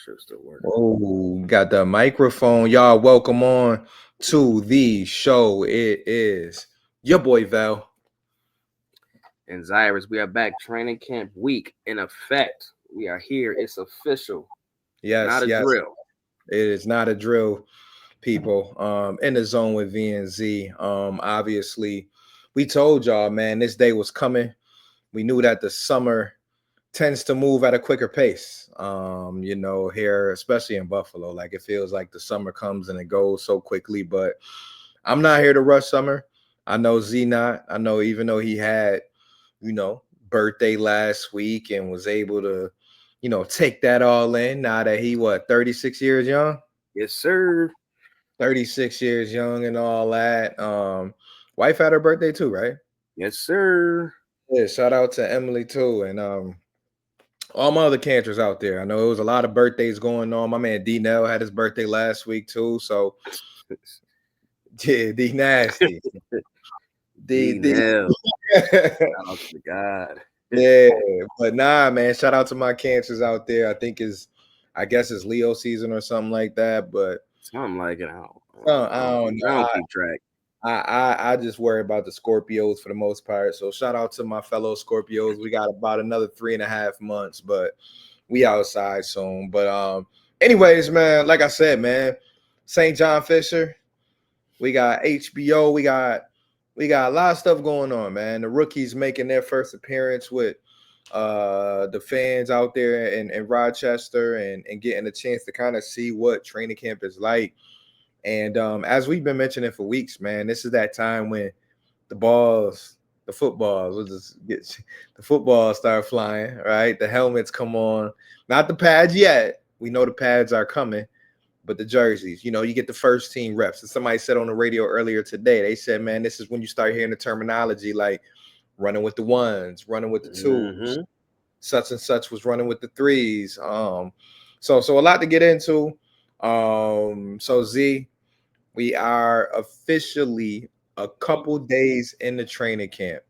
Should still working. Oh, got the microphone. Y'all, welcome on to the show. It is your boy Val. And Zyrus, we are back. Training camp week in effect. We are here. It's official. Not Yes, a yes, drill. it is not a drill, people. In the zone with V and Z. Obviously, we told y'all, man, this day was coming. We knew that the summer tends to move at a quicker pace. Here, especially in Buffalo, like it feels like the summer comes and it goes so quickly. But I'm not here to rush summer. I know Z not. I know even though he had, birthday last week and was able to, take that all in. Now that he 36 years young, Yes, sir. 36 years young and all that. Wife had her birthday too, right? Yes, sir. Yeah. Shout out to Emily too, and all my other cancers out there. I know it was a lot of birthdays going on. My man D Nell had his birthday last week too. So yeah, D nasty. D D D. Nell. Shout out to the God. Yeah, but nah, man. Shout out to my cancers out there. I guess it's Leo season or something like that. But Something like it. I I don't know. don't keep track. I just worry about the Scorpios for the most part. So shout out to my fellow Scorpios. We got about another 3.5 months, but we outside soon. But anyways, man, like I said, man, St. John Fisher, we got HBO, we got a lot of stuff going on, man. The rookies making their first appearance with the fans out there in Rochester and getting a chance to kind of see what training camp is like. And as we've been mentioning for weeks, man, this is that time when the balls, the footballs, we'll just get the footballs start flying, right? The helmets come on, not the pads yet. We know the pads are coming, but the jerseys, you get the first team reps. And somebody said on the radio earlier today, they said, man, this is when you start hearing the terminology like running with the ones, running with the twos, Mm-hmm. such and such was running with the threes. So a lot to get into. So Z, we are officially a couple days in the training camp.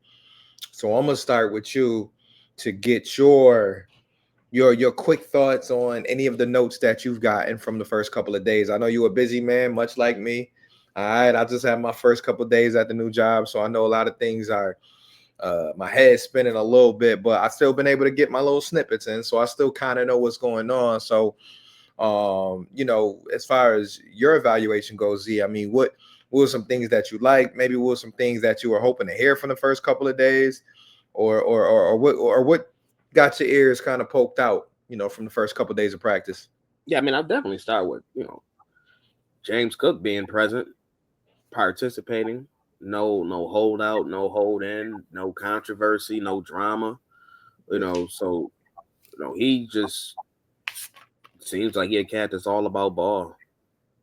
So I'm gonna start with you to get your quick thoughts on any of the notes that you've gotten from the first couple of days. I know you're a busy man, much like me. All right, I just had my first couple of days at the new job, so I know a lot of things are my head spinning a little bit, but I still been able to get my little snippets in, so I still kind of know what's going on. So as far as your evaluation goes, Z, I mean, what were some things that you like? Maybe what were some things that you were hoping to hear from the first couple of days, or what got your ears kind of poked out, from the first couple of days of practice? Yeah, I mean, I'll definitely start with, James Cook being present, participating. No holdout, no hold in, no controversy, no drama. So he just seems like he a cat that's all about ball.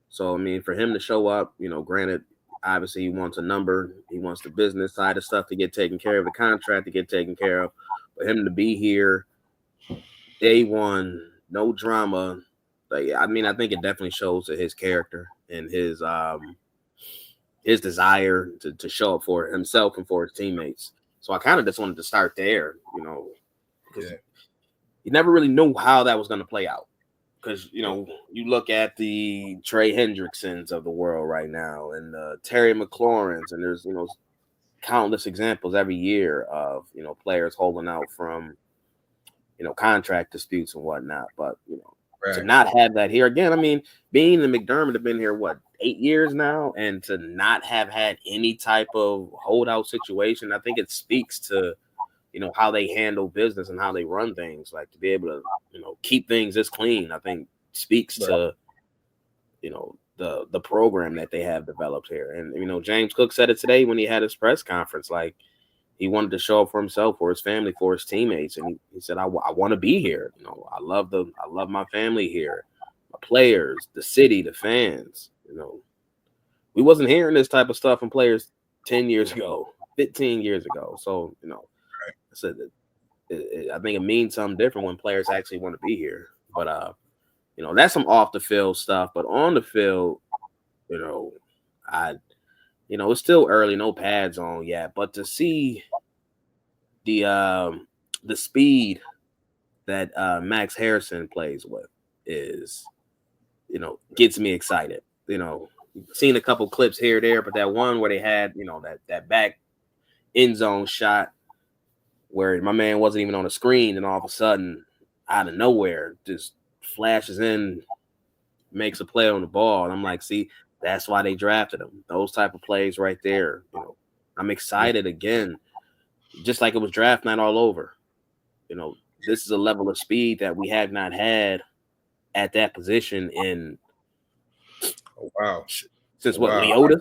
So I mean, for him to show up, granted, obviously he wants a number, he wants the business side of stuff to get taken care of, the contract to get taken care of. For him to be here day one, no drama. Like, I mean, I think it definitely shows that his character and his desire to show up for himself and for his teammates. So I kind of just wanted to start there, because Yeah, you never really knew how that was going to play out. Because you look at the Trey Hendricksons of the world right now, and Terry McLaurin's, and there's countless examples every year of players holding out from contract disputes and whatnot. But to right. not have that here again, I mean, Bean and McDermott have been here what 8 years now, and to not have had any type of holdout situation, I think it speaks to how they handle business and how they run things. Like, to be able to keep things this clean, I think speaks Right. to the program that they have developed here. And James Cook said it today when he had his press conference. Like, he wanted to show up for himself, for his family, for his teammates, and he said, I want to be here. I love my family here, my players, the city, the fans. We wasn't hearing this type of stuff from players 10 years ago, 15 years ago. So I said that I think it means something different when players actually want to be here. But that's some off the field stuff. But on the field, you know, I it's still early, no pads on yet. But to see the um the speed that Max Harrison plays with, is, gets me excited. Seen a couple clips here or there, but that one where they had, that back end zone shot where my man wasn't even on the screen, and all of a sudden, out of nowhere, just flashes in, makes a play on the ball, and I'm like, see, that's why they drafted him. Those type of plays right there. I'm excited again, just like it was draft night all over. This is a level of speed that we have not had at that position in Wow. since what, Wow. Leota?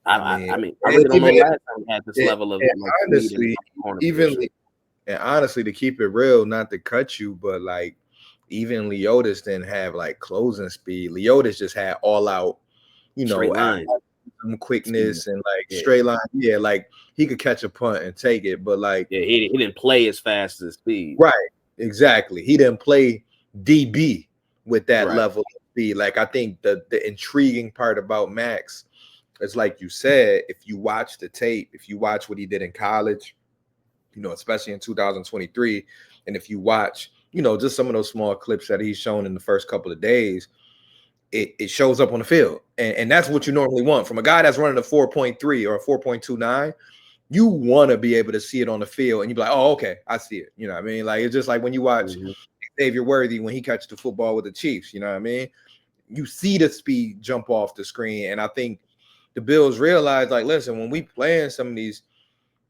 I I mean, I really don't know even last time we had this level of speed in honestly, the corner even position. and honestly, to keep it real, not to cut you, but like even Leotis didn't have like closing speed. Leotis just had all out, Straight line quickness speed. and like Yeah, straight line. Yeah, like he could catch a punt and take it, but like yeah. He didn't play as fast as speed. right, exactly. He didn't play DB with that Right. level of speed. Like I think the intriguing part about Max is like you said, if you watch the tape, if you watch what he did in college, especially in 2023. And if you watch, just some of those small clips that he's shown in the first couple of days, it shows up on the field. And that's what you normally want from a guy that's running a 4.3 or a 4.29. You want to be able to see it on the field and you be like, oh, okay, I see it. You know what I mean? Like, it's just like when you watch Xavier Worthy when he catches the football with the Chiefs, you know what I mean? You see the speed jump off the screen. And I think the Bills realize, like, listen, when we playing some of these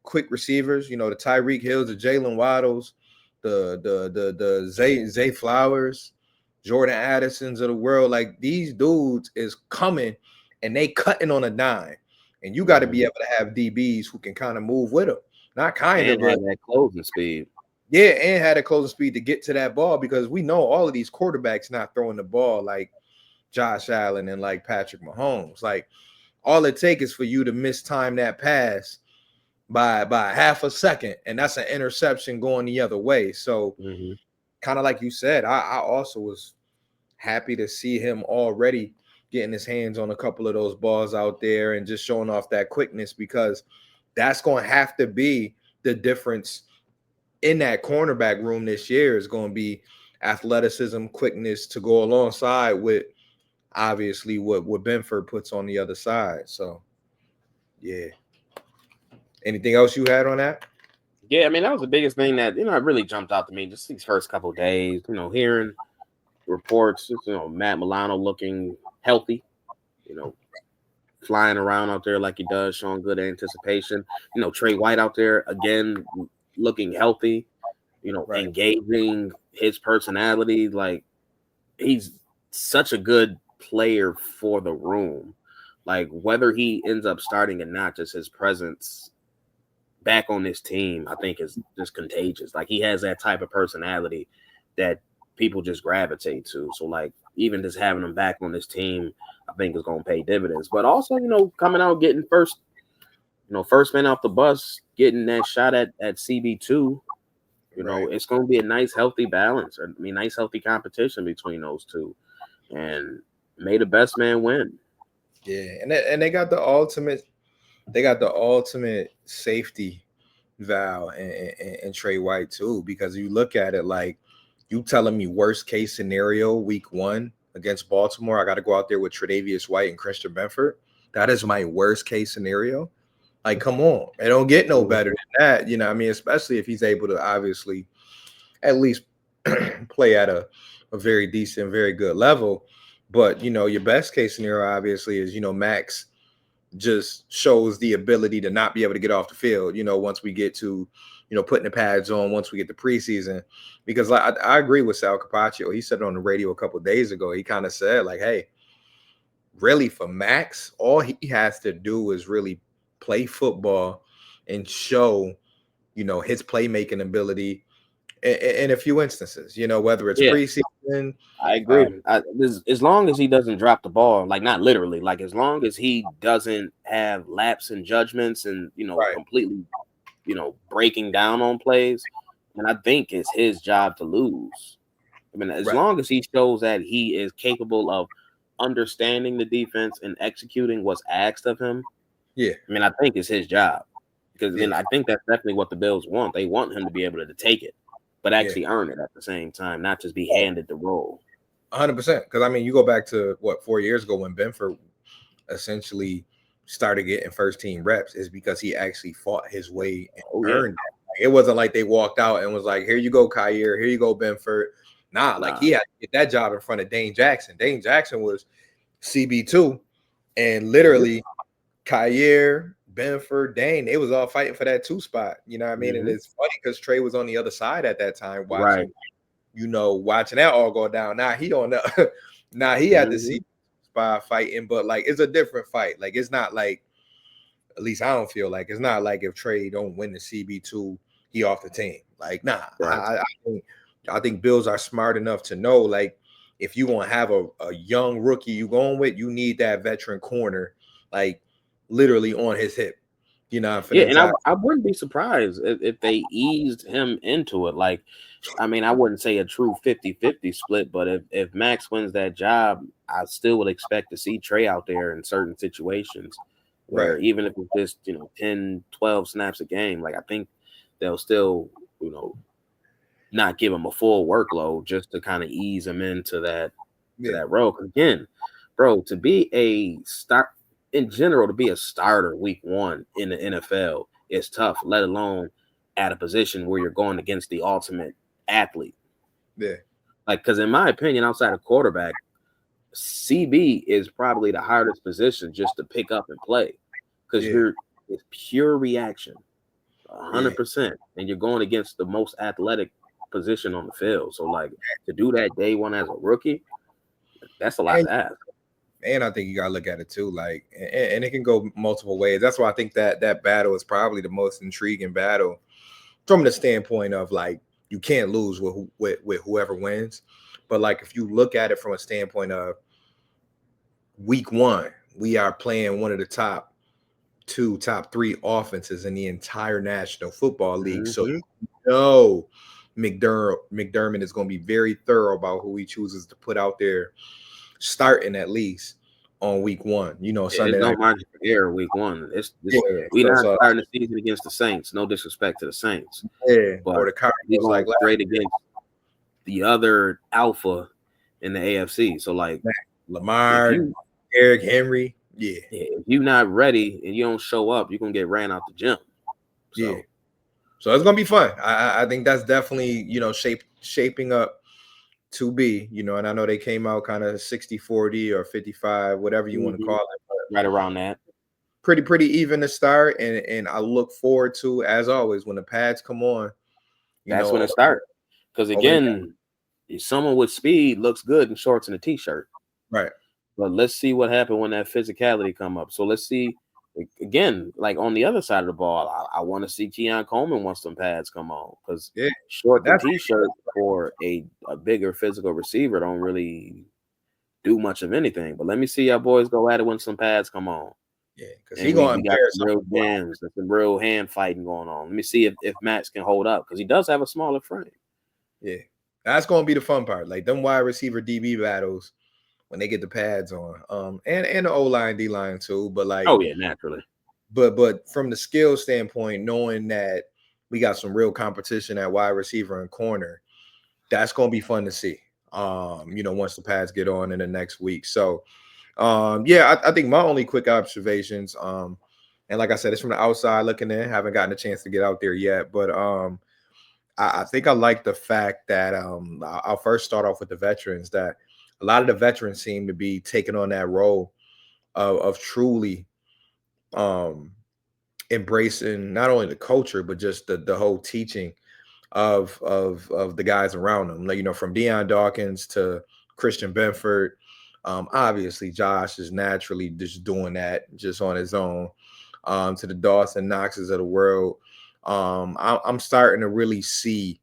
quick receivers, the Tyreek Hills, the Jalen Waddles, the Zay Flowers, Jordan Addisons of the world, like these dudes is coming and they cutting on a dime. And you got to be able to have DBs who can kind of move with them. Not kind And of, have that closing speed. yeah, and had a closing speed to get to that ball because we know all of these quarterbacks not throwing the ball like Josh Allen and like Patrick Mahomes. Like all it takes is for you to mistime that pass by half a second, and that's an interception going the other way. So kind of like you said, I also was happy to see him already getting his hands on a couple of those balls out there and just showing off that quickness because that's going to have to be the difference in that cornerback room this year is going to be athleticism, quickness to go alongside with obviously what Benford puts on the other side. So yeah. Anything else you had on that? Yeah, I mean, that was the biggest thing that, it really jumped out to me just these first couple of days, hearing reports, Matt Milano looking healthy, you know, flying around out there like he does, showing good anticipation. Tre White out there again, looking healthy, Right. engaging his personality. Like he's such a good player for the room. Like whether he ends up starting or not, just his presence back on this team, I think is just contagious. Like he has that type of personality that people just gravitate to. So like even just having him back on this team, I think is going to pay dividends. But also, coming out getting first man off the bus, getting that shot at CB2, Right. it's going to be a nice healthy balance. I mean, nice healthy competition between those two, and may the best man win. Yeah, and they got the ultimate. They got the ultimate safety valve and Tre White too, because you look at it like you telling me worst case scenario week 1 against Baltimore, I got to go out there with Tre'Davious White and Christian Benford. That is my worst case scenario. Like, come on, it don't get no better than that. You know what I mean? Especially if he's able to obviously at least play at a very decent, very good level. But your best case scenario obviously is Max just shows the ability to not be able to get off the field, once we get to, putting the pads on, once we get the preseason. Because I agree with Sal Capaccio. He said it on the radio a couple of days ago. He kind of said, like, hey, really for Max, all he has to do is really play football and show, his playmaking ability in a few instances, whether it's Yeah, preseason. I agree. As long as he doesn't drop the ball, like not literally, like as long as he doesn't have lapse in judgments and Right. completely, breaking down on plays, and I think it's his job to lose. I mean, as Right. long as he shows that he is capable of understanding the defense and executing what's asked of him, Yeah. I mean, I think it's his job because Yeah. then I think that's definitely what the Bills want. They want him to be able to take it, but Yeah. actually earn it at the same time, not just be handed the role. 100%. Because I mean, you go back to what 4 years ago when Benford essentially started getting first team reps, is because he actually fought his way and Oh yeah, earned it. Like, it wasn't like they walked out and was like, "Here you go, Kyer. Here you go, Benford." Nah, like nah, he had to get that job in front of Dane Jackson. Dane Jackson was CB2, and literally Kyer, Benford, Dane, they was all fighting for that 2 spot. You know what I mean? And mm-hmm. it's funny because Trey was on the other side at that time Right, watching that all go down. Now he on the now he had to mm-hmm. see spot fighting, but like it's a different fight. Like it's not like, at least I don't feel like it's not like if Trey don't win the CB2, he off the team. Like, nah, Right. I think Bills are smart enough to know, like, if you want to have a young rookie you going with, you need that veteran corner, like literally on his hip, for Yeah, the and I entire. I wouldn't be surprised if they eased him into it. Like, I mean, I wouldn't say a true 50-50 split, but if Max wins that job, I still would expect to see Trey out there in certain situations Right. where even if it's just, 10, 12 snaps a game, like I think they'll still, you know, not give him a full workload just to kind of ease him into Yeah. that role. 'Cause again, bro, to be a start in general, to be a starter week one in the NFL is tough, let alone at a position where you're going against the ultimate athlete. Yeah. Like, because in my opinion, outside of quarterback, CB is probably the hardest position just to pick up and play because Yeah. it's pure reaction, Yeah. 100%, and you're going against the most athletic position on the field. So, like, to do that day one as a rookie, that's a lot And to ask. and I think you gotta look at it too, like, and it can go multiple ways. That's why I think that battle is probably the most intriguing battle from the standpoint of like you can't lose with whoever wins. But like if you look at it from a standpoint of week one, we are playing one of the top three offenses in the entire National Football League. So Hmm. you know McDermott is going to be very thorough about who he chooses to put out there, starting at least on week one. There's Sunday no night. margin for error week one. It's Yeah. we're So not so starting the season against the Saints. No disrespect to the Saints, yeah, but or the we're Cardinals going like last straight against the other alpha in the AFC. So, like, night. if Lamar, you Eric Henry. Yeah. if you're not ready and you don't show up, you're gonna get ran out the gym. Yeah. So So it's gonna be fun. I think that's definitely shaping up to be, and I know they came out kind of 60-40 or 55, whatever you want to call mhm, it, but right around that. pretty even to start. And I look forward to, as always, when the pads come on, you That's know, when it starts. Because over the again, someone with speed looks good in shorts and a t-shirt. right. But let's see what happened when that physicality come up. So let's see again, like on the other side of the ball, I want to see Keon Coleman once some pads come on because Yeah. shorts and That's t-shirt for a bigger physical receiver don't really do much of anything. But let me see y'all boys go at it when some pads come on. yeah, because he And gonna we got embarrass some him. real jams and some real hand fighting going on. Let me see if Max can hold up because he does have a smaller frame. Yeah. That's gonna be the fun part. Like them wide receiver DB battles when they get the pads on. And the O line, D line too. But like Oh yeah, naturally. but from the skill standpoint, knowing that we got some real competition at wide receiver and corner, that's gonna be fun to see. Once the pads get on in the next week. So yeah, I think my only quick observations, and like I said, it's from the outside looking in, haven't gotten a chance to get out there yet, but I think I like the fact that I'll first start off with the veterans, that a lot of the veterans seem to be taking on that role of truly um embracing not only the culture but just the whole teaching of the guys around them. Like, from Deion Dawkins to Christian Benford. Obviously, Josh is naturally just doing that just on his own. To the Dawson Knoxes of the world. I'm starting to really see.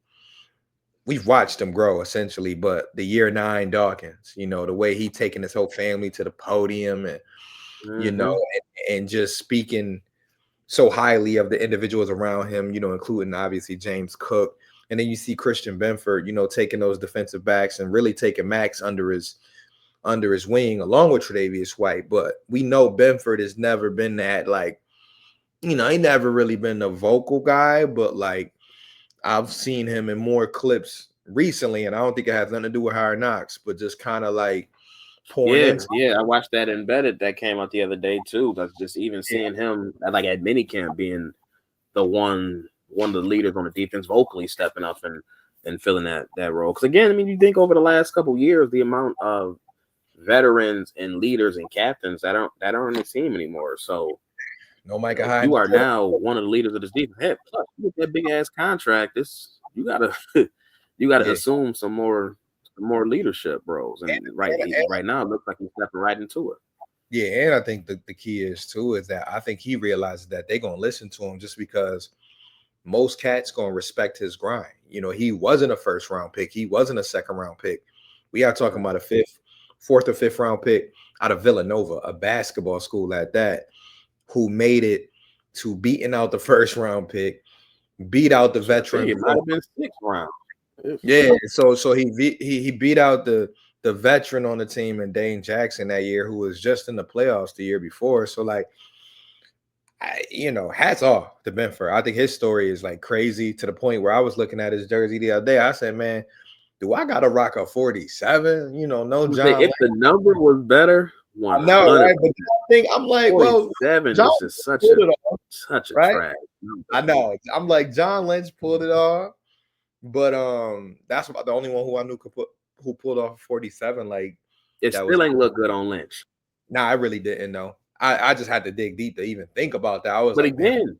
We've watched him grow essentially, but the year nine Dawkins, the way he taking his whole family to the podium and you know, Hmm. and just speaking so highly of the individuals around him, including obviously James Cook. And then you see Christian Benford, taking those defensive backs and really taking Max under his wing along with Tre'Davious White. But we know Benford has never been that, like, he never really been a vocal guy, but like I've seen him in more clips recently, and I don't think it has nothing to do with Hard Knocks, but just kind of like pouring Yeah, into. yeah. I watched that Embedded that came out the other day too. That's just even seeing him like at minicamp being the one of the leaders on the defense, vocally stepping up and filling that role. Because again, I mean, you think over the last couple of years, the amount of veterans and leaders and captains that aren't on the team anymore. So No Micah Hyde. you are now one of the leaders of this defense. Hey, plus you get that big ass contract. This you gotta you gotta Yeah. assume some more leadership roles. And right now it looks like he's stepping right into it. Yeah, and I think the key is too is that I think he realizes that they're gonna listen to him just because most cats gonna respect his grind. You know, he wasn't a first round pick, he wasn't a second round pick. We are talking about a fourth or fifth round pick out of Villanova, a basketball school at that, who made it to beating out the first round pick, beat out the veteran. It might have been sixth round. Yeah, so he beat out the veteran on the team and Dane Jackson that year, who was just in the playoffs the year before. So like, hats off to Benford. I think his story is like crazy to the point where I was looking at his jersey the other day. I said, man, do I gotta rock a 47? No John. If the number was better, I know, 100. right? But I think I'm like, well, 47 John is just such pulled it off, a right? trash number. I know. I'm like, John Lynch pulled it off, but that's about the only one who I knew who pulled off 47. Like It that was. still ain't look good on Lynch. Nah, I really didn't know. I just had to dig deep to even think about that. I was But like, man, again,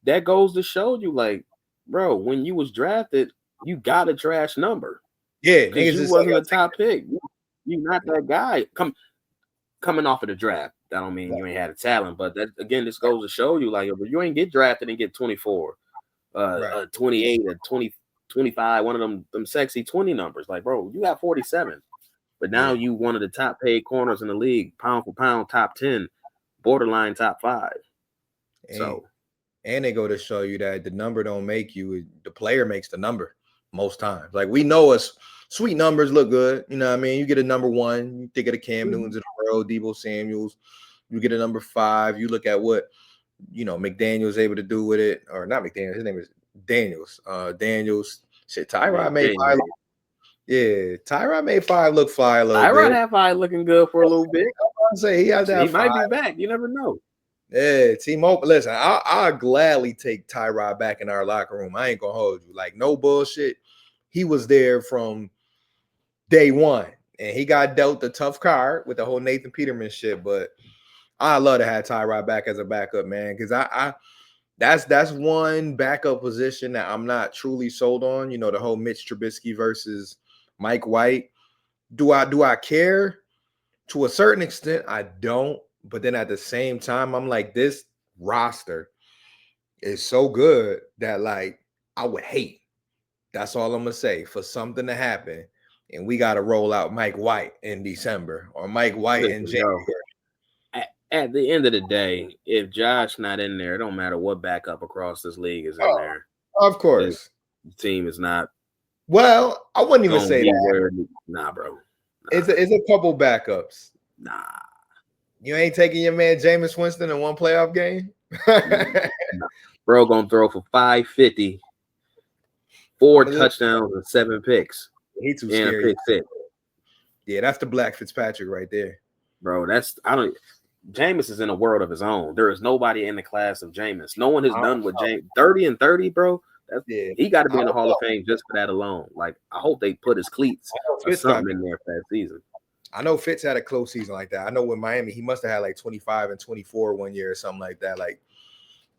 that goes to show you, like, bro, when you was drafted, you got a trash number. yeah, Because niggas you just wasn't like, a top pick. You not that guy. Coming off of the draft. That don't mean you ain't had a talent. But that again, this goes to show you, like, if you ain't get drafted and get 24, right. 28, or 20, 25, one of them sexy 20 numbers. Like, bro, you got 47. But now you one of the top paid corners in the league, pound for pound, top 10, borderline top 5. And they go to show you that the number don't make you, the player makes the number most times. Like we know us sweet numbers look good. You know what I mean? You get a number 1, you think of the Cam Newtons of the world, Debo Samuels, you get a number 5, you look at what McDaniel's able to do with it, or not McDaniel, his name is Daniels. Daniels. Shit, Tyrod made 5. Yeah, Tyrod made 5 look fly a little bit. Tyrod had 5 looking good for a little bit. I say he has that. He might be back. You never know. Yeah, T-Mobile. Listen, I'll gladly take Tyrod back in our locker room. I ain't gonna hold you. Like, no bullshit. He was there from day one, and he got dealt the tough card with the whole Nathan Peterman shit. But I love to have Tyrod back as a backup, man, because I that's one backup position that I'm not truly sold on. The whole Mitch Trubisky versus Mike White. Do I care? To a certain extent, I don't. But then at the same time, I'm like, this roster is so good that like I would hate. That's all I'm gonna say, for something to happen, and we got to roll out Mike White in December or Mike White in January. At the end of the day, if Josh not in there, it don't matter what backup across this league is in there. Of course, the team is not. Well, I wouldn't even say that. Nah, bro. Nah. It's a couple backups. Nah. You ain't taking your man Jameis Winston in one playoff game? Bro gonna throw for 550, 4 touchdowns and 7 picks. He too scary. Yeah, that's the Black Fitzpatrick right there. Bro, Jameis is in a world of his own. There is nobody in the class of Jameis. No one has done what Jameis 30 and 30, bro. He got to be in the Hall of Fame just for that alone. Like, I hope they put his cleats or something in there for that season. I know Fitz had a close season like that. I know with Miami, he must have had like 25 and 24 one year or something like that. Like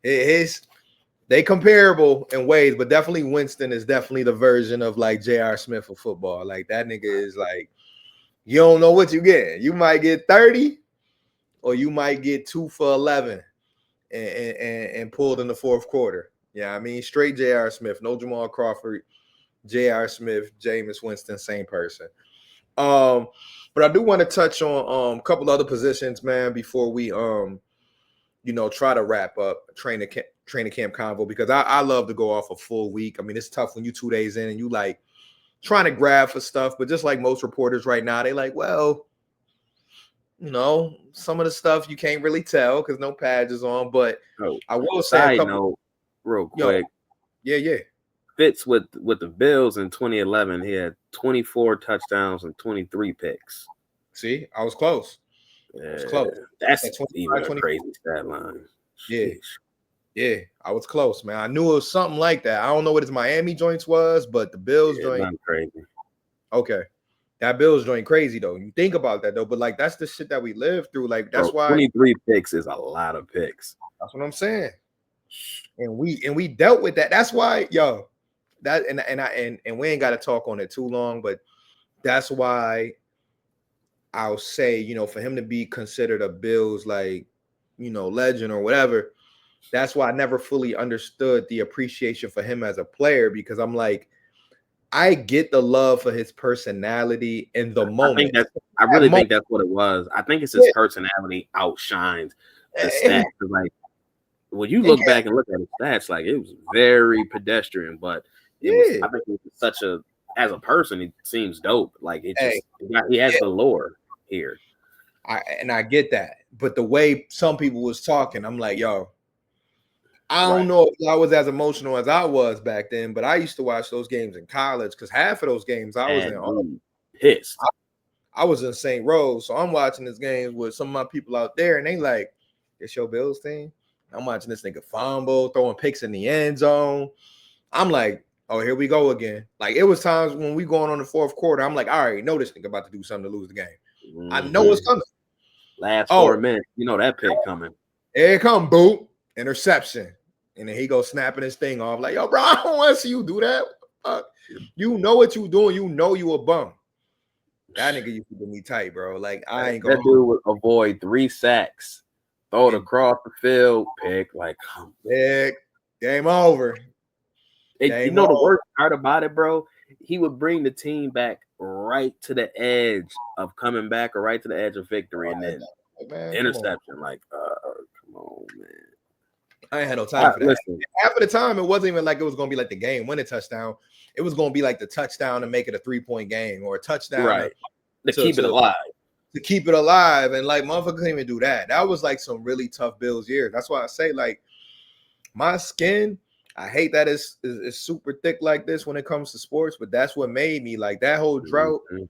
they comparable in ways, but definitely Winston is definitely the version of like J.R. Smith of football. Like that nigga is like, you don't know what you get. You might get 30 or you might get 2 for 11 and pulled in the fourth quarter. Yeah, I mean, straight J.R. Smith, no Jamal Crawford, J.R. Smith, Jameis Winston, same person. But I do want to touch on a couple other positions, man, before we try to wrap up training camp convo, because I love to go off a full week. I mean, it's tough when you 2 days in and you like trying to grab for stuff, but just like most reporters right now, they like, well, some of the stuff you can't really tell because no pads is on. But I will say a couple, note, real quick. Yeah. Fitz with the Bills in 2011, he had 24 touchdowns and 23 picks. See, I was close. I was close. That's At 25, even a 20. crazy stat line. Yeah. Sheesh. Yeah, I was close, man. I knew it was something like that. I don't know what his Miami joints was, but the Bills joint. Nothing crazy. Okay. That Bills joint crazy though. You think about that though, but like that's the shit that we live through. Like that's why 23 picks is a lot of picks. that's what I'm saying. And we dealt with that. That's why, yo, that and we ain't got to talk on it too long, but that's why I'll say, you know, for him to be considered a Bills like, you know, legend or whatever. That's why I never fully understood the appreciation for him as a player, because I'm like, I get the love for his personality in the moment. I really think that's what it was. I think it's his personality outshines the stats. Like when you look back and look at his stats, like it was very pedestrian, but it was. I think it was such a as a person, he seems dope. Like it just he has the lore here. I get that, but the way some people was talking, I'm like, yo. I don't know if I was as emotional as I was back then, but I used to watch those games in college because half of those games I was in pissed. I was in St. Rose, so I'm watching this game with some of my people out there, and they like, it's your Bills team. I'm watching this nigga fumble, throwing picks in the end zone. I'm like, oh, here we go again. Like it was times when we going on the fourth quarter, I'm like, I already know this nigga about to do something to lose the game. Mm-hmm. I know it's coming. Last 4 minutes, you know that pick coming. Here it come, boom, interception. And then he goes snapping his thing off like, yo, bro, I don't want to see you do that. You know what you doing. You know you a bum. That nigga used to get me tight, bro. Like, I ain't going to. That dude would avoid 3 sacks, throw it across the field, pick, like, pick, game over. You know the worst part about it, bro? He would bring the team back right to the edge of coming back or right to the edge of victory. And then interception. Like, come on, man. I ain't had no time for that. Listen. Half of the time, it wasn't even like it was going to be like the game-winning touchdown. It was going to be like the touchdown to make it a 3-point game or a touchdown to keep it alive. To keep it alive. And like, motherfuckers couldn't even do that. That was like some really tough Bills years. That's why I say, like, my skin, I hate that it's super thick like this when it comes to sports, but that's what made me like that whole drought. Mm-hmm.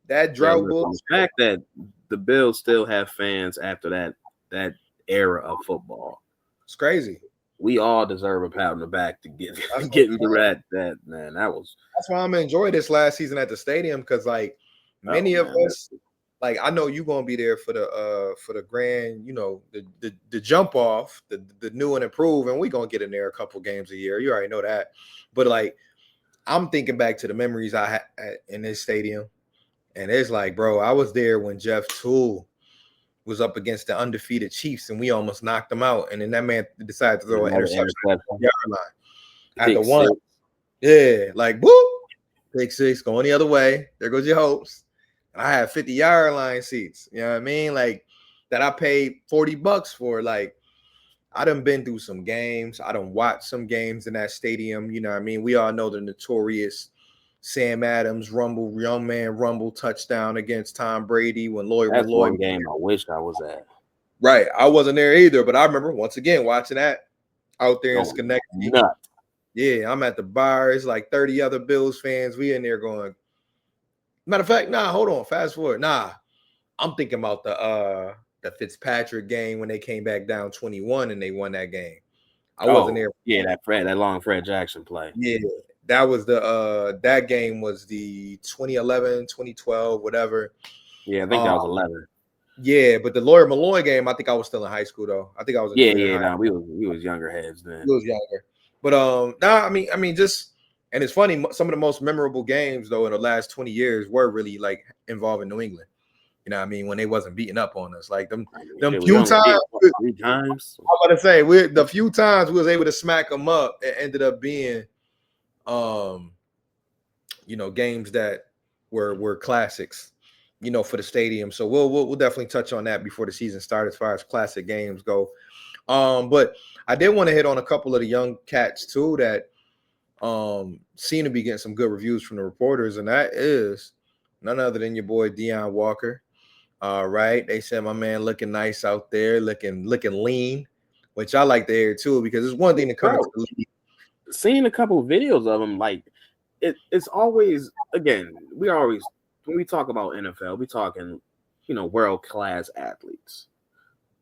That drought the fact that the Bills still have fans after that era of football. It's crazy. We all deserve a pat on the back to getting through that man. That's why I'm gonna enjoy this last season at the stadium, because like many of us, like I know you're gonna be there for the grand, you know, the jump off, the new and improved, and we're gonna get in there a couple games a year. You already know that. But like I'm thinking back to the memories I had in this stadium, and it's like, bro, I was there when Jeff Toole was up against the undefeated Chiefs, and we almost knocked them out. And then that man decided to throw an interception on the yard line at the one. Yeah, like whoop, pick six, going the other way. There goes your hopes. And I had 50-yard line seats. You know what I mean? Like that I paid $40 for. Like I done been through some games. I done watched some games in that stadium. You know what I mean? We all know the notorious Sam Adams young man rumble touchdown against Tom Brady when Lloyd. That's one game I wish I was at. Right, I wasn't there either, but I remember once again watching that out there in Schenectady. Yeah, I'm at the bar. It's like 30 other Bills fans. We in there going. Matter of fact, hold on. Fast forward. I'm thinking about the Fitzpatrick game when they came back down 21 and they won that game. I wasn't there. Yeah, that long Fred Jackson play. Yeah. That was that game was the 2011, 2012, whatever. Yeah, I think that was 11. Yeah, but the Lawyer Malloy game, I think I was still in high school though. I think I was in we was younger heads then. We was younger. But I mean just, and it's funny, some of the most memorable games though in the last 20 years were really like involving New England. You know what I mean? When they wasn't beating up on us. Like them few times. 3 times. I was about to say the few times we was able to smack them up, it ended up being you know, games that were classics, you know, for the stadium. So we'll definitely touch on that before the season starts as far as classic games go. But I did want to hit on a couple of the young cats too that seem to be getting some good reviews from the reporters, and that is none other than your boy Deion Walker. Right? They said my man looking nice out there, looking lean, which I like to hear too, because it's one thing to come into the league. seeing a couple of videos of him, like it's always again, we always when we talk about NFL, we talking, world class athletes.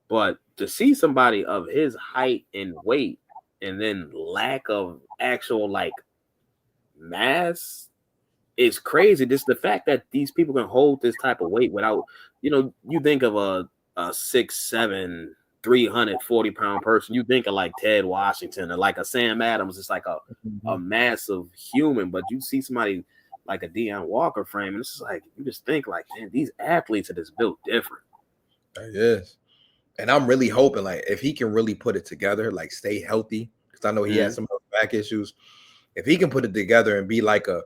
But to see somebody of his height and weight and then lack of actual like mass is crazy. Just the fact that these people can hold this type of weight without, you think of a 6'7", 340-pound person, you think of like Ted Washington or like a Sam Adams. It's like a massive human, but you see somebody like a Deion Walker frame, and it's just like you just think like, man, these athletes are just built different. Yes. And I'm really hoping, like, if he can really put it together, like stay healthy, because I know he has some back issues. If he can put it together and be like a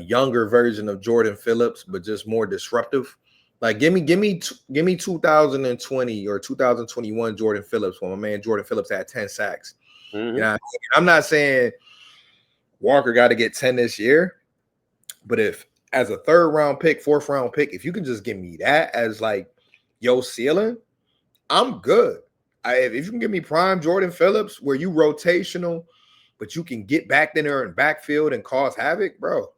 younger version of Jordan Phillips, but just more disruptive. Like give me 2020 or 2021 Jordan Phillips when my man Jordan Phillips had 10 sacks. You know, I'm not saying Walker got to get 10 this year, but if as a third round pick, fourth round pick, if you can just give me that as like your ceiling, I'm good. If you can give me prime Jordan Phillips where you rotational, but you can get back in there and backfield and cause havoc, bro.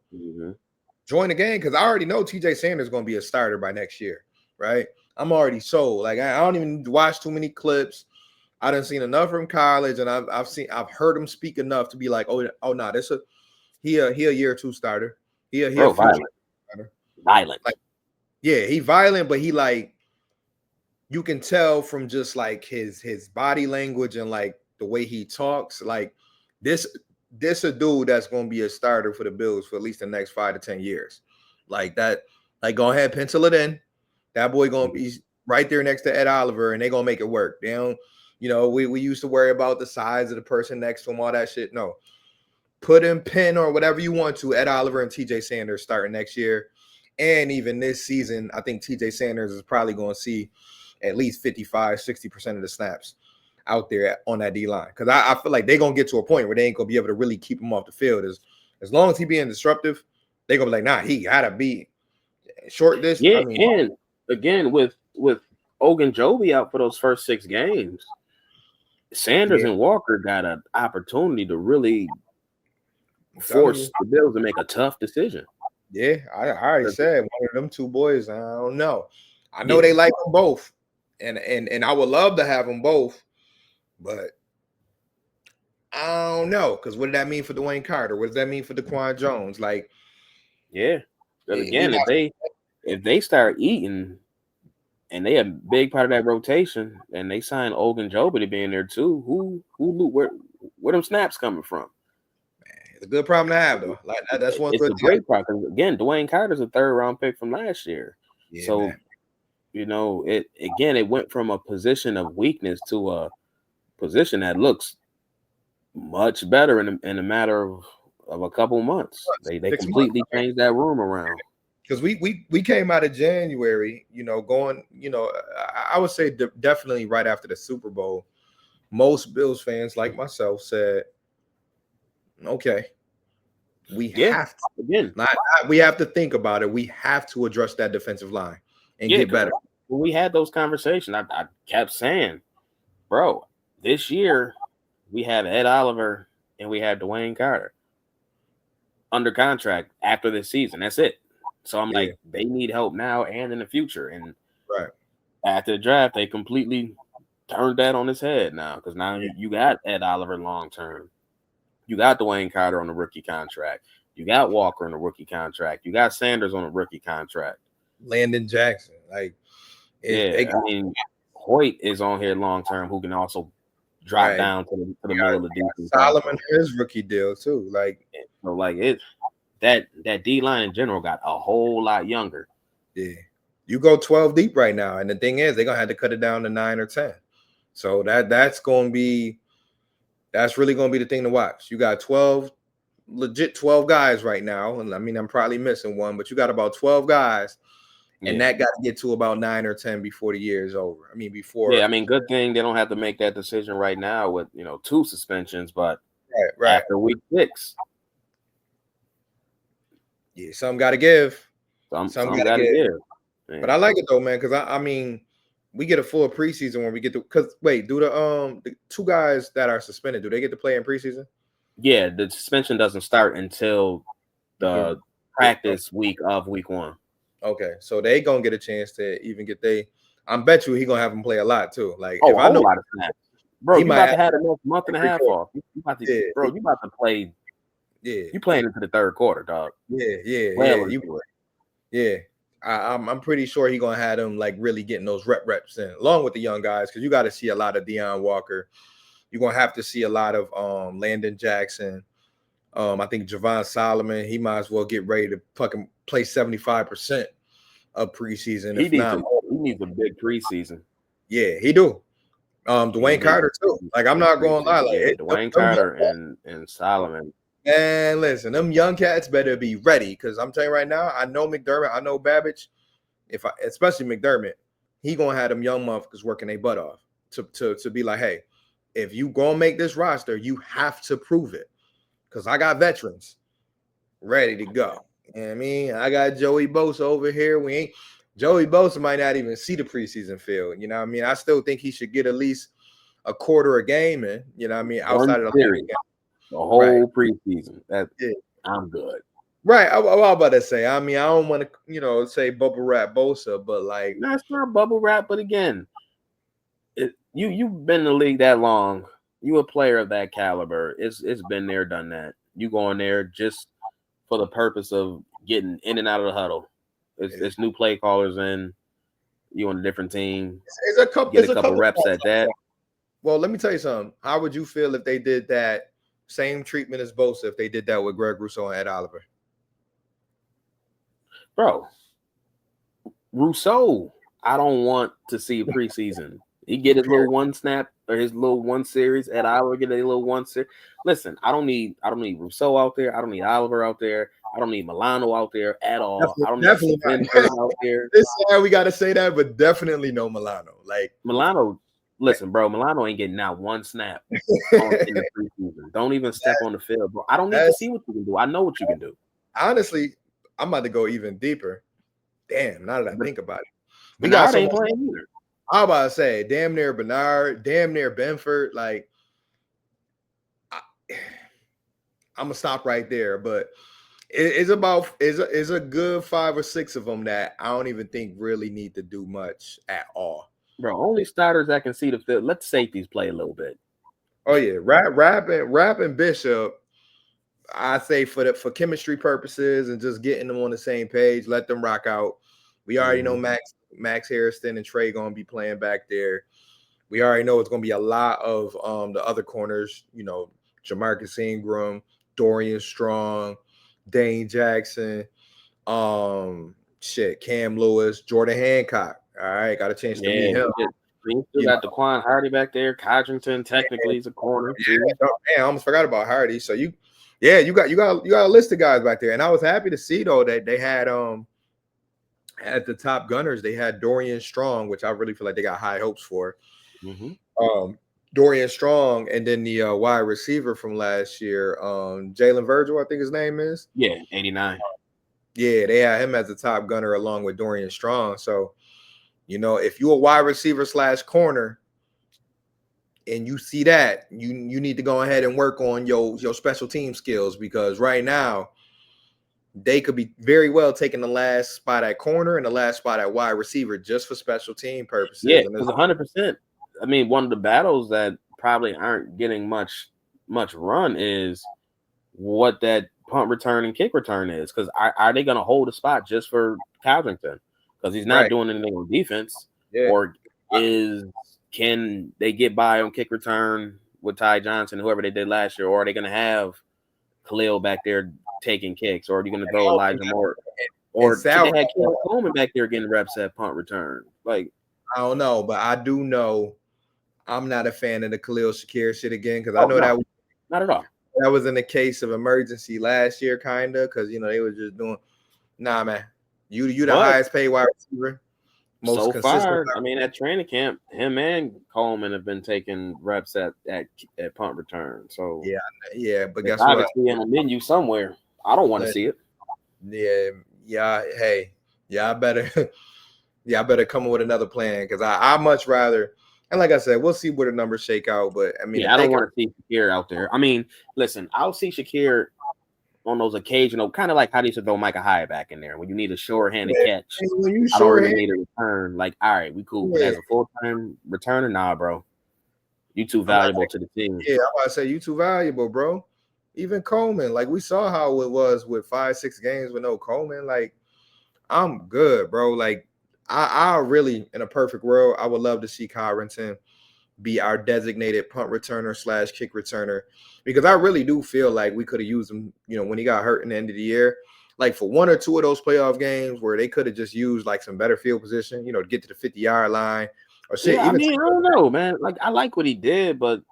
Join the game, because I already know TJ Sanders is going to be a starter by next year, right? I'm already sold. Like I don't even watch too many clips. I done seen enough from college, and I've heard him speak enough to be like, oh no, he a year two starter. He a future starter. Violent. Like, yeah, he violent, but he like you can tell from just like his body language and like the way he talks, like this a dude that's going to be a starter for the Bills for at least the next 5 to 10 years. Like that, like go ahead, pencil it in. That boy going to be right there next to Ed Oliver, and they're going to make it work. They don't, we used to worry about the size of the person next to him, all that shit. No, put in pin or whatever you want to Ed Oliver and TJ Sanders starting next year. And even this season, I think TJ Sanders is probably going to see at least 55, 60% of the snaps out there on that D-line. Because I feel like they're going to get to a point where they ain't going to be able to really keep him off the field. As long as he being disruptive, they're going to be like, nah, he got to be short this. Yeah, and again, with Ogunjobi out for those first 6 games, Sanders and Walker got an opportunity to really force the Bills to make a tough decision. Yeah, I already said one of them two boys. I don't know. I know they like them both, and I would love to have them both, but I don't know, because what did that mean for Dwayne Carter? What does that mean for Daquan Jones? Like, yeah, but again, if they start eating, and they a big part of that rotation, and they sign Ogunjobi to be in there too, where them snaps coming from? It's a good problem to have, though. Like that's one. It's a great problem. Because again, Dwayne Carter's a 3rd round pick from last year, so man. it went from a position of weakness to a position that looks much better in a matter of a couple months. They completely changed that room around. Because we came out of January, going, I would say definitely right after the Super Bowl, most Bills fans like myself said, okay, we have to again. We have to think about it. We have to address that defensive line and get better. When we had those conversations, I kept saying, bro, this year we have Ed Oliver and we have Dwayne Carter under contract after this season. That's it. So I'm like, they need help now and in the future. And after the draft, they completely turned that on its head now, because now you got Ed Oliver long term. You got Dwayne Carter on the rookie contract. You got Walker on the rookie contract. You got Sanders on a rookie contract. Landon Jackson. Like, I mean, Hoyt is on here long term, who can also drop down to the middle of the defense. Solomon his rookie deal too. Like, so like it. That D line in general got a whole lot younger. Yeah, you go 12 deep right now, and the thing is, they're gonna have to cut it down to 9 or 10. So that's really gonna be the thing to watch. You got 12 guys right now, and I mean I'm probably missing one, but you got about 12 guys, and that got to get to about 9 or 10 before the year is over. I mean, before. Yeah, I mean, good thing they don't have to make that decision right now with 2 suspensions, but after week 6. Yeah, some got to give. Some got to give. Man. But I like it though, man, because I mean, we get a full preseason when we get to. Because wait, do the 2 guys that are suspended, do they get to play in preseason? Yeah, the suspension doesn't start until the practice week of week 1. Okay, so they gonna get a chance to even get they. I bet you he gonna have him play a lot too. Like Oh, if a I whole know lot of snaps. Bro, he you might about have to have the next month and a every half quarter. off. You about to, Yeah, bro, you about to play. yeah, You playing into the third quarter, dog. yeah. Well You into it. yeah. I'm pretty sure he gonna have them like really getting those reps in, along with the young guys, because you got to see a lot of Deion Walker. You're gonna have to see a lot of Landon Jackson. I think Javon Solomon. He might as well get ready to fucking play 75% of preseason, He if needs not a more. he needs a big preseason. Yeah, he do. He Dwayne needs Carter too. a Like I'm big not gonna lie, preseason. like Yeah, Dwayne them young Carter and Solomon. man, listen, them young cats better be ready because I'm telling you right now, I know McDermott, I know Babbage. If I, especially McDermott, he gonna have them young motherfuckers working their butt off to be like, hey, if you gonna make this roster, you have to prove it because I got veterans ready to go. You know what I mean? I got Joey Bosa over here. We ain't Joey Bosa might not even see the preseason field. You know what I mean? I still think he should get at least a quarter a game in, you know what I mean, One outside of the last series, game. the Right. whole preseason. That Yeah. I'm good. Right. I was about to say, I mean, I don't want to, say bubble wrap Bosa, but like, No, it's not bubble wrap, but again, you've been in the league that long. You a player of that caliber. It's been there, done that. You going there just for the purpose of getting in and out of the huddle. It's new play callers in. You on a different team. it's a couple, Get it's a a couple couple. reps at that. Well, let me tell you something. How would you feel if they did that same treatment as Bosa if they did that with Greg Rousseau and Ed Oliver? Bro, Rousseau, I don't want to see preseason. He get his little one snap or his little one series. At Oliver get a little one series. Listen, I don't need Rousseau out there. I don't need Oliver out there. I don't need Milano out there at all. I don't need Definitely Benford not. out there. This how we got to say that, but definitely no Milano. Like, Milano, listen, bro. Milano ain't getting out one snap in the preseason. Don't even step on the field, bro. I don't need to see what you can do. I know what you can do. honestly, I'm about to go even deeper. Damn, now that I think about it, we got Bernard so ain't much. playing either. I'm about to say, damn near Bernard, damn near Benford. Like, I'm gonna stop right there. But it's about is a good 5 or 6 of them that I don't even think really need to do much at all. Bro, only starters that can see the field. Let the safeties play a little bit. Oh yeah, rap and Bishop. I say for chemistry purposes and just getting them on the same page, let them rock out. We already know Max Harrison and Trey gonna be playing back there. We already know it's gonna be a lot of the other corners, Jamarcus Ingram, Dorian Strong, Dane Jackson, Cam Lewis, Jordan Hancock. All right, got a chance to meet Yeah, him. we still got Daquan Hardy back there. Codrington technically is a corner too. Man, I almost forgot about Hardy. So you got a list of guys back there, and I was happy to see though that they had at the top gunners they had Dorian Strong, which I really feel like they got high hopes for. Dorian Strong, and then the wide receiver from last year, Jalen Virgil, I think his name is. Yeah, 89. Yeah, they had him as the top gunner along with Dorian Strong. So, if you're a wide receiver / corner, and you see that, you need to go ahead and work on your special team skills because right now they could be very well taking the last spot at corner and the last spot at wide receiver just for special team purposes. Yeah, And because 100%. I mean, one of the battles that probably aren't getting much run is what that punt return and kick return is. Because are they going to hold a spot just for Codrington? Because he's not doing anything on defense. Yeah. Or can they get by on kick return with Ty Johnson, whoever they did last year? Or are they going to have Khalil back there taking kicks? Or are you going to throw Elijah Moore? Or they had Kevin Coleman back there getting reps at punt return? Like, I don't know, but I do know I'm not a fan of the Khalil Shakir shit again because I know that was not at all. That was in the case of emergency last year, kind of, because they were just doing. Nah, man, you the highest paid wide receiver, most consistent. I mean, at training camp, him and Coleman have been taking reps at punt return. So yeah, but guess obviously in a menu somewhere. I don't want to see it. Yeah. Hey, I better come up with another plan because I much rather And like I said, we'll see where the numbers shake out. But I mean, if Yeah, I they don't can, want to see Shakir out there. I mean, listen, I'll see Shakir on those occasional, kind of like how they used to throw Micah Hyde back in there when you need a sure-handed catch. when you I don't sure really hand, need a return. Like, all right, we cool. But yeah, as a full-time returner, nah, bro. You too I'm not valuable to the team. yeah, I'm about to say you too valuable, bro. Even Coleman, like we saw how it was with 5, 6 games with no Coleman. Like, I'm good, bro. Like, I really, in a perfect world, I would love to see Covington be our designated punt returner slash kick returner, because I really do feel like we could have used him, when he got hurt in the end of the year, like for 1 or 2 of those playoff games where they could have just used like some better field position, to get to the 50-yard line or shit. Yeah, I Even mean, I don't know, man. Like, I like what he did, but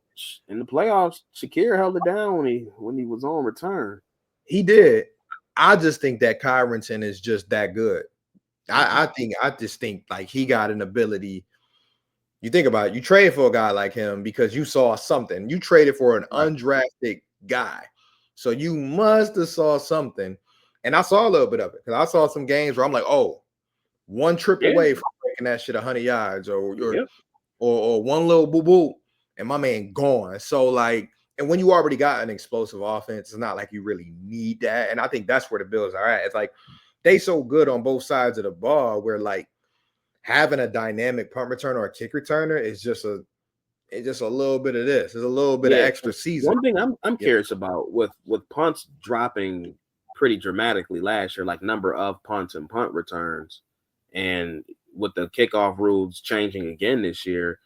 in the playoffs, Shakir held it down when he was on return. he did. I just think that Kyronton is just that good. I just think like he got an ability. You think about it, you trade for a guy like him because you saw something. You traded for an Right. undrafted guy. So you must have saw something. And I saw a little bit of it because I saw some games where I'm like, oh, one trip Yeah. away from breaking that shit 100 yards Yep. or one little boo-boo and my man gone. So like, and when you already got an explosive offense, it's not like you really need that. And I think that's where the Bills are at. It's like they so good on both sides of the ball where like having a dynamic punt returner or a kick returner is just a little bit of this. There's a little bit of Yeah. extra season. One thing I'm Yeah. curious about with punts dropping pretty dramatically last year, like number of punts and punt returns, and with the kickoff rules changing again this year,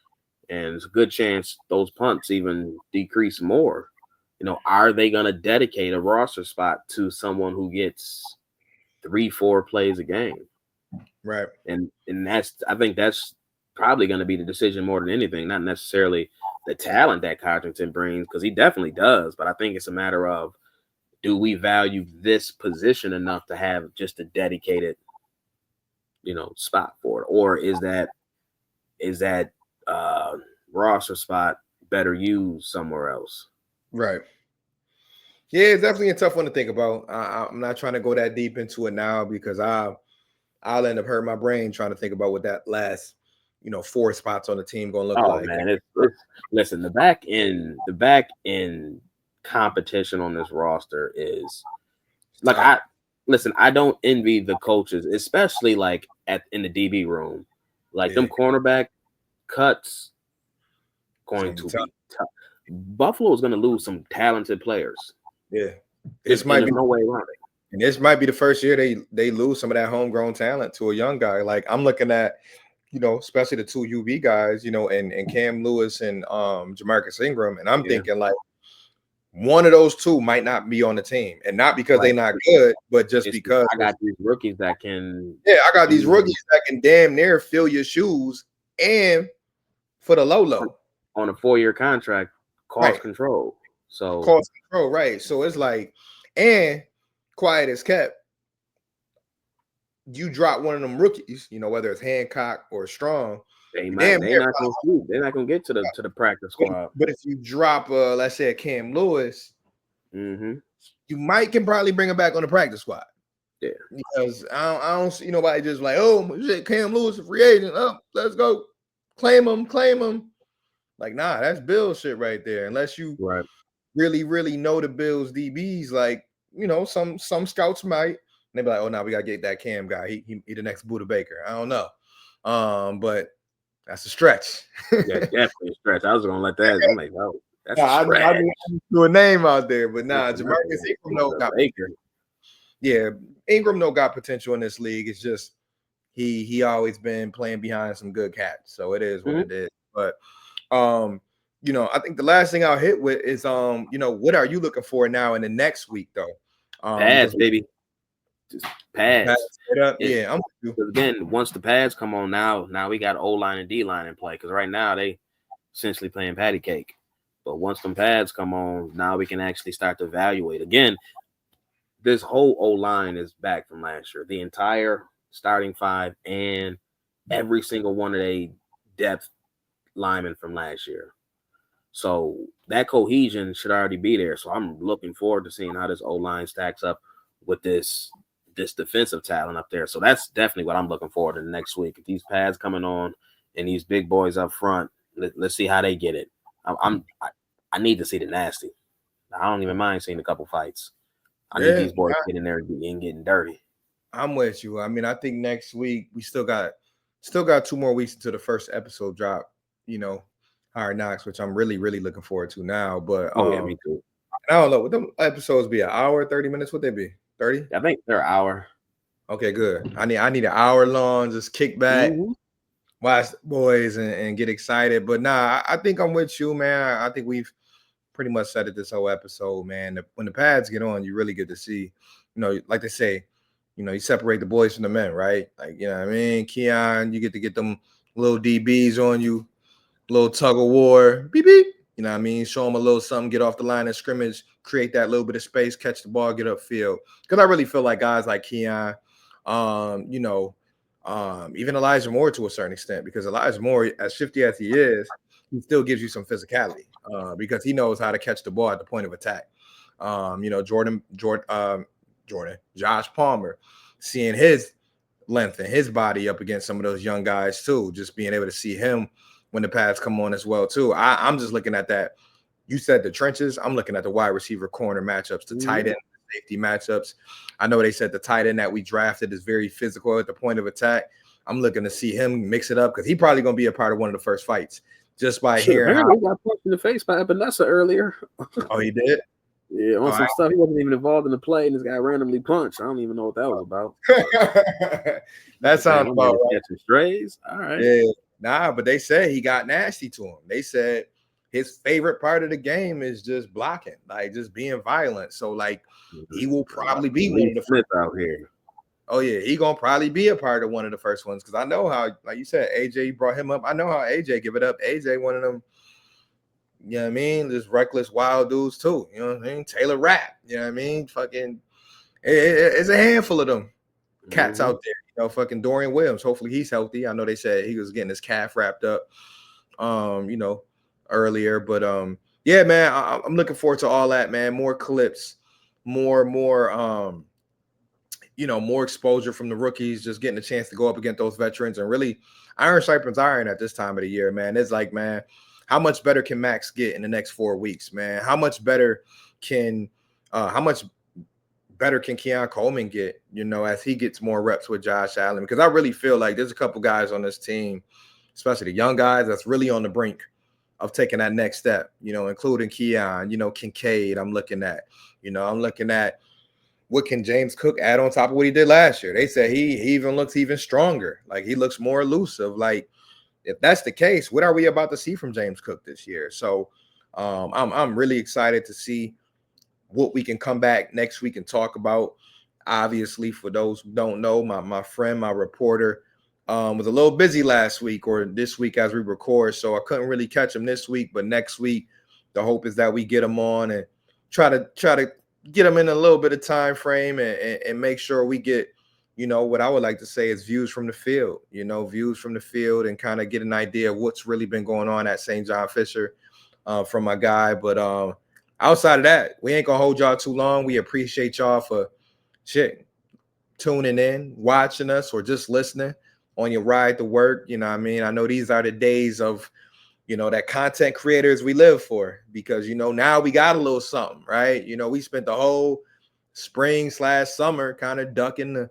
and it's a good chance those punts even decrease more. Are they going to dedicate a roster spot to someone who gets 3-4 plays a game? Right. And I think that's probably going to be the decision more than anything, not necessarily the talent that Codrington brings, because he definitely does. But I think it's a matter of, do we value this position enough to have just a dedicated, spot for it, or is that roster spot better used somewhere else? Right. Yeah, it's definitely a tough one to think about. I'm not trying to go that deep into it now because I'll end up hurting my brain trying to think about what that last 4 spots on the team gonna look Oh like. man, listen, the back end competition on this roster is like I don't envy the coaches, especially like in the DB room. Like Yeah, them cornerback cuts it's going gonna be to tough. be tough. Buffalo is going to lose some talented players. Yeah, There's, this and might be there's no way around it. and this might be the first year they lose some of that homegrown talent to a young guy. Like I'm looking at, especially the 2 UV guys, and Cam Lewis and Jamarcus Ingram, and I'm Yeah, thinking like one of those two might not be on the team, and not because right. they're not good, but just It's because I got these rookies that can yeah, I got these be rookies that can damn near fill your shoes and for the on, low, on a 4-year contract, cost right? control. So Cost control, right? So it's like, and quiet as kept, you drop one of them rookies, whether it's Hancock or Strong, they you might damn they near. not gonna shoot. They're not gonna get to the practice But, squad. but if you drop, let's say a Cam Lewis, Mm-hmm. you can probably bring him back on the practice squad. Yeah. Because I don't see nobody just like, oh shit, Cam Lewis a free agent. Oh, let's go. Claim him. Like, nah, that's Bill shit right there. Unless you Right. really, really know the Bills DBs, like, some scouts might. And they be like, oh, now we gotta get that Cam guy. He the next Buda Baker. I don't know. But that's a stretch. Yeah, definitely a stretch. I was gonna let that. I'm like, oh, that's a Nah, I stretch. threw a name out there, but Yeah, nah, Jamarcus Ingram Buda got Baker. yeah, Ingram got potential in this league. It's just he always been playing behind some good cats, so it is what Mm-hmm. it is. But I think the last thing I'll hit with is what are you looking for now in the next week though? Pads, Because baby. Just pads. It, yeah, I'm with you. Because again, once the pads come on, now we got O line and D line in play. Because right now they essentially playing patty cake. But once them pads come on, now we can actually start to evaluate. Again, this whole O line is back from last year. The entire starting five and every single one of the depth linemen from last year. So that cohesion should already be there. So I'm looking forward to seeing how this O line stacks up with this defensive talent up there. So that's definitely what I'm looking forward to next week. If these pads coming on and these big boys up front, Let's see how they get it. I need to see the nasty. I don't even mind seeing a couple fights. I need Yeah, these boys getting there and getting dirty. I'm with you. I mean, I think next week we still got 2 more weeks until the first episode drop. You know, Hard Knocks, which I'm really really looking forward to now. But Oh yeah, me too. I don't know. Would them episodes be an hour, 30 minutes? Would they be 30? I think they're an hour. Okay, good. I need an hour long, just kick back, Mm-hmm. watch the boys, and get excited. But nah, I think I'm with you, man. I think we've pretty much said it this whole episode, man. When the pads get on, you really get to see, like they say, you separate the boys from the men, right? Like, you know what I mean? Keon, you get them little DBs on you, little tug of war, beep beep. You know what I mean? Show them a little something, get off the line of scrimmage, create that little bit of space, catch the ball, get upfield. Because I really feel like guys like Keon, um, you know, even Elijah Moore to a certain extent, because Elijah Moore, as shifty as he is, he still gives you some physicality because he knows how to catch the ball at the point of attack. Josh Palmer, seeing his length and his body up against some of those young guys too, just being able to see him when the pads come on as well too. I'm just looking at that. You said the trenches. I'm looking at the wide receiver corner matchups, the tight end safety matchups. I know they said the tight end that we drafted is very physical at the point of attack. I'm looking to see him mix it up because he's probably going to be a part of one of the first fights just by hearing how. He got punched in the face by Epinesa earlier. Oh, he did? Yeah, on some stuff. He wasn't even involved in the play, and this guy randomly punched. I don't even know what that was about. That sounds about right. Catching strays. All right. Yeah, nah, but they said he got nasty to him. They said his favorite part of the game is just blocking, like just being violent. So, like, he will probably be one of the first out here. Oh yeah, he gonna probably be a part of one of the first ones because I know how, like you said, AJ brought him up. I know how AJ give it up. AJ, one of them, you know what I mean, just reckless wild dudes too. You know what I mean? Taylor Rapp, you know what I mean? Fucking, it's a handful of them cats out there. You know, fucking Dorian Williams. Hopefully he's healthy. I know they said he was getting his calf wrapped up, earlier. But yeah, man, I'm looking forward to all that, man. More clips, more more exposure from the rookies, just getting a chance to go up against those veterans and really iron sharpens iron at this time of the year, man. It's like, man, how much better can Max get in the next 4 weeks, man? How much better can Keon Coleman get, as he gets more reps with Josh Allen? Because I really feel like there's a couple guys on this team, especially the young guys, that's really on the brink of taking that next step, including Keon, Kincaid. I'm looking at what can James Cook add on top of what he did last year. They said he even looks even stronger. Like, he looks more elusive. Like, if that's the case, what are we about to see from James Cook this year? So I'm really excited to see what we can come back next week and talk about. Obviously, for those who don't know, my friend, my reporter, was a little busy last week or this week as we record, so I couldn't really catch him this week. But next week, the hope is that we get him on and try to get him in a little bit of time frame and make sure we get, what I would like to say is views from the field, and kind of get an idea of what's really been going on at St. John Fisher from my guy. But outside of that, we ain't gonna hold y'all too long. We appreciate y'all for tuning in, watching us, or just listening on your ride to work. You know what I mean? I know these are the days of, that content creators we live for, because, now we got a little something, right? We spent the whole spring/summer kind of ducking the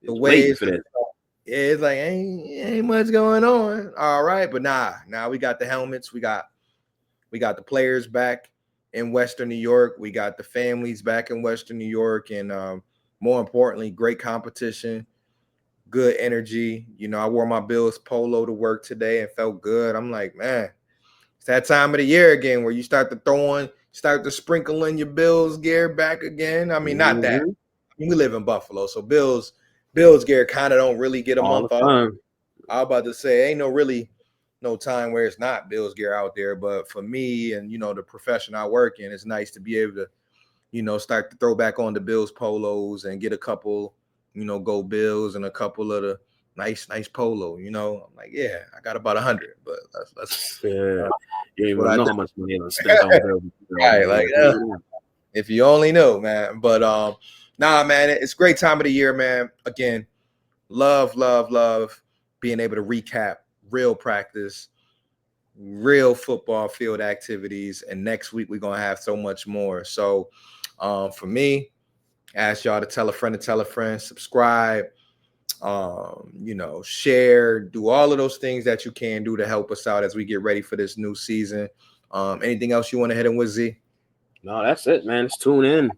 waves. Yeah, it's like, ain't much going on. All right. But now we got the helmets. We got the players back in Western New York. We got the families back in Western New York. And more importantly, great competition, good energy. I wore my Bills polo to work today and felt good. I'm like, man, it's that time of the year again where you start to sprinkle in your Bills gear back again. I mean, not that. I mean, we live in Buffalo, so Bills gear kind of don't really get a month off. I was about to say, ain't no time where it's not Bills gear out there. But for me and, the profession I work in, it's nice to be able to, start to throw back on the Bills polos and get a couple, go Bills and a couple of the nice polo. I'm like, yeah, I got about 100, but let's yeah. You even know how much money I spent on Bills. Right, like if you only know, man. But nah, man, it's a great time of the year, man. Again, love being able to recap real practice, real football field activities. And next week, we're going to have so much more. So for me, ask y'all to tell a friend, subscribe, share, do all of those things that you can do to help us out as we get ready for this new season. Anything else you want to hit in with, Z? No, that's it, man. Just tune in.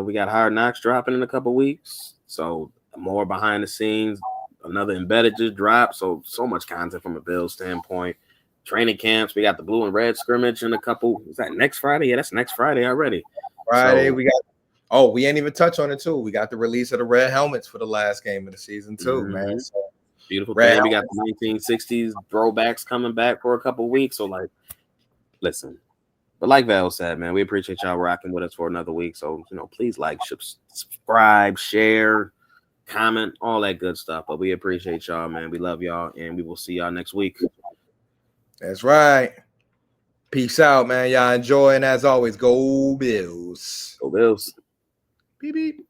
We got Hard Knocks dropping in a couple weeks, so more behind the scenes. Another embedded just dropped, so much content from a Bills standpoint. Training camps. We got the blue and red scrimmage in a couple. Is that next Friday? Yeah, that's next Friday already. Friday, we got. Oh, we ain't even touch on it too. We got the release of the red helmets for the last game of the season too, man. So, beautiful thing. We got the 1960s throwbacks coming back for a couple weeks. So, like, listen. But like Val said, man, we appreciate y'all rocking with us for another week. So, please like, subscribe, share, comment, all that good stuff. But we appreciate y'all, man. We love y'all, and we will see y'all next week. That's right. Peace out, man. Y'all enjoy, and as always, go Bills. Go Bills. Beep, beep.